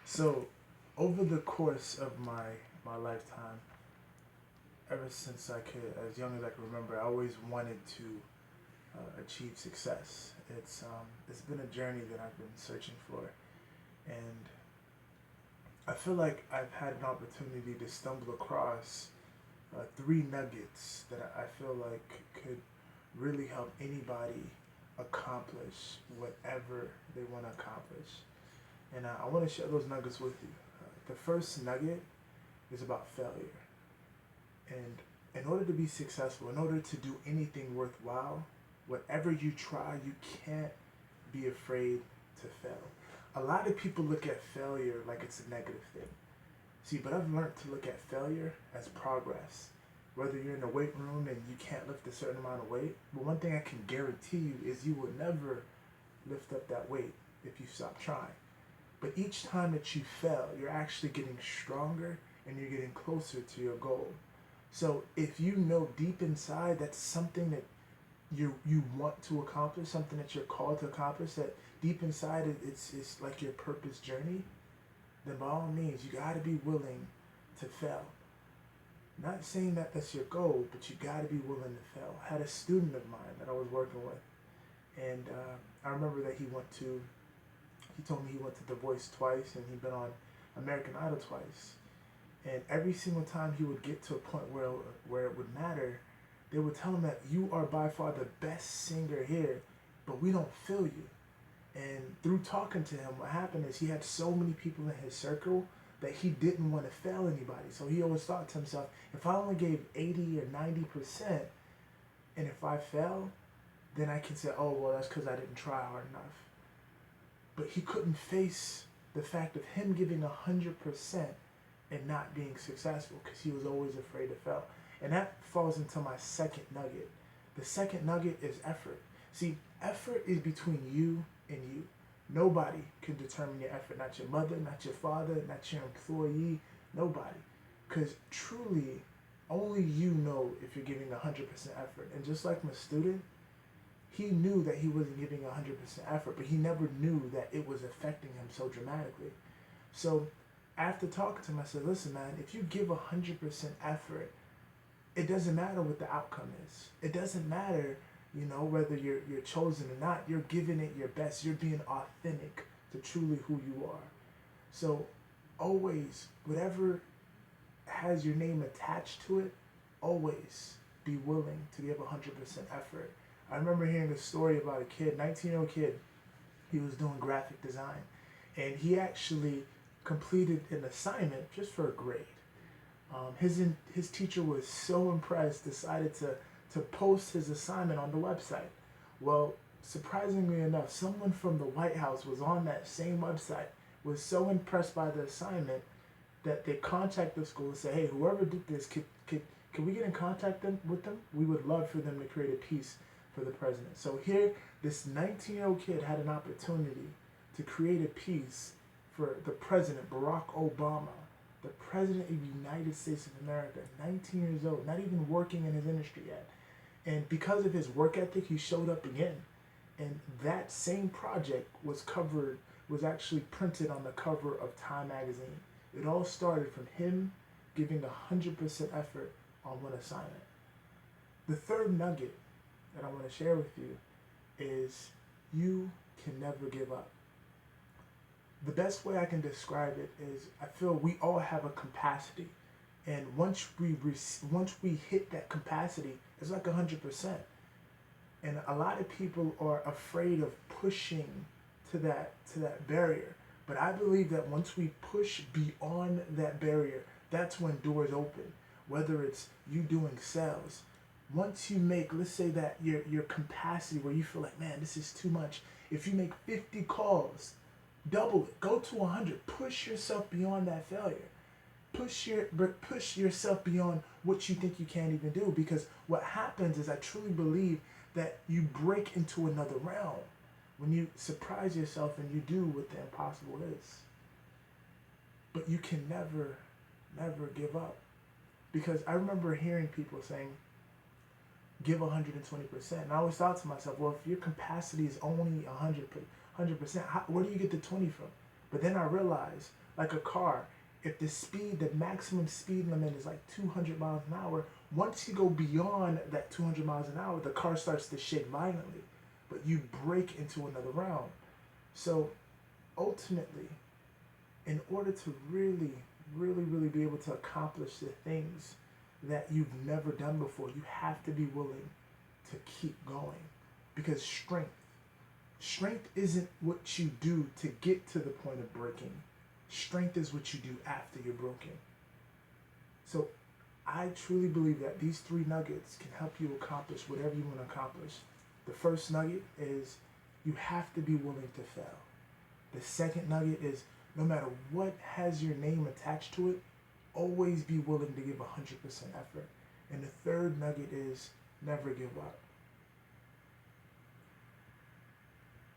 So, over the course of my lifetime, ever since I could, as young as I can remember, I always wanted to achieve success. It's been a journey that I've been searching for, and I feel like I've had an opportunity to stumble across three nuggets that I feel like could really help anybody accomplish whatever they want to accomplish. And I want to share those nuggets with you. The first nugget is about failure. And in order to be successful, in order to do anything worthwhile, whatever you try, you can't be afraid to fail. A lot of people look at failure like it's a negative thing. See, but I've learned to look at failure as progress. Whether you're in a weight room and you can't lift a certain amount of weight, but one thing I can guarantee you is you will never lift up that weight if you stop trying. But each time that you fail, you're actually getting stronger and you're getting closer to your goal. So if you know deep inside that's something that you want to accomplish, something that you're called to accomplish, that deep inside it's like your purpose journey, then by all means you got to be willing to fail. Not saying that that's your goal, but you got to be willing to fail. I had a student of mine that I was working with, and I remember that he told me he went to The Voice twice and he'd been on American Idol twice. And every single time he would get to a point where it would matter, they would tell him that you are by far the best singer here, but we don't feel you. And through talking to him, what happened is he had so many people in his circle that he didn't want to fail anybody. So he always thought to himself, if I only gave 80 or 90%, and if I fail, then I can say, oh, well, that's because I didn't try hard enough. But he couldn't face the fact of him giving 100% and not being successful because he was always afraid to fail. And that falls into my second nugget. The second nugget is effort. See, effort is between you and you. Nobody can determine your effort. Not your mother, not your father, not your employee, nobody. Because truly, only you know if you're giving 100% effort. And just like my student, he knew that he wasn't giving 100% effort, but he never knew that it was affecting him so dramatically. So after talking to him, I said, listen, man, if you give 100% effort, it doesn't matter what the outcome is. It doesn't matter, whether you're chosen or not. You're giving it your best. You're being authentic to truly who you are. So always, whatever has your name attached to it, always be willing to give 100% effort. I remember hearing a story about a kid, 19-year-old kid. He was doing graphic design, and he actually completed an assignment just for a grade. His teacher was so impressed, decided to post his assignment on the website. Well, surprisingly enough, someone from the White House was on that same website, was so impressed by the assignment that they contacted the school and said, hey, whoever did this, could we get in contact with them? We would love for them to create a piece for the president. So here, this 19-year-old kid had an opportunity to create a piece for the president, Barack Obama, the president of the United States of America, 19 years old, not even working in his industry yet. And because of his work ethic, he showed up again. And that same project was actually printed on the cover of Time magazine. It all started from him giving 100% effort on one assignment. The third nugget that I want to share with you is you can never give up. The best way I can describe it is I feel we all have a capacity, and once we hit that capacity, it's like 100%. And a lot of people are afraid of pushing to that barrier. But I believe that once we push beyond that barrier, that's when doors open. Whether it's you doing sales, once you make, let's say that your capacity where you feel like, man, this is too much. If you make 50 calls, double it, go to 100, push yourself beyond that failure. Push yourself beyond what you think you can't even do, because what happens is I truly believe that you break into another realm when you surprise yourself and you do what the impossible is. But you can never, never give up. Because I remember hearing people saying, give 120%. And I always thought to myself, well, if your capacity is only 100%, where do you get the 20 from? But then I realized, like a car, if the maximum speed limit is like 200 miles an hour, once you go beyond that 200 miles an hour, the car starts to shake violently, but you break into another round. So ultimately, in order to really be able to accomplish the things that you've never done before, you have to be willing to keep going. Because strength isn't what you do to get to the point of breaking. Strength is what you do after you're broken. So I truly believe that these three nuggets can help you accomplish whatever you want to accomplish. The first nugget is you have to be willing to fail. The second nugget is no matter what has your name attached to it, always be willing to give 100% effort. And the third nugget is never give up.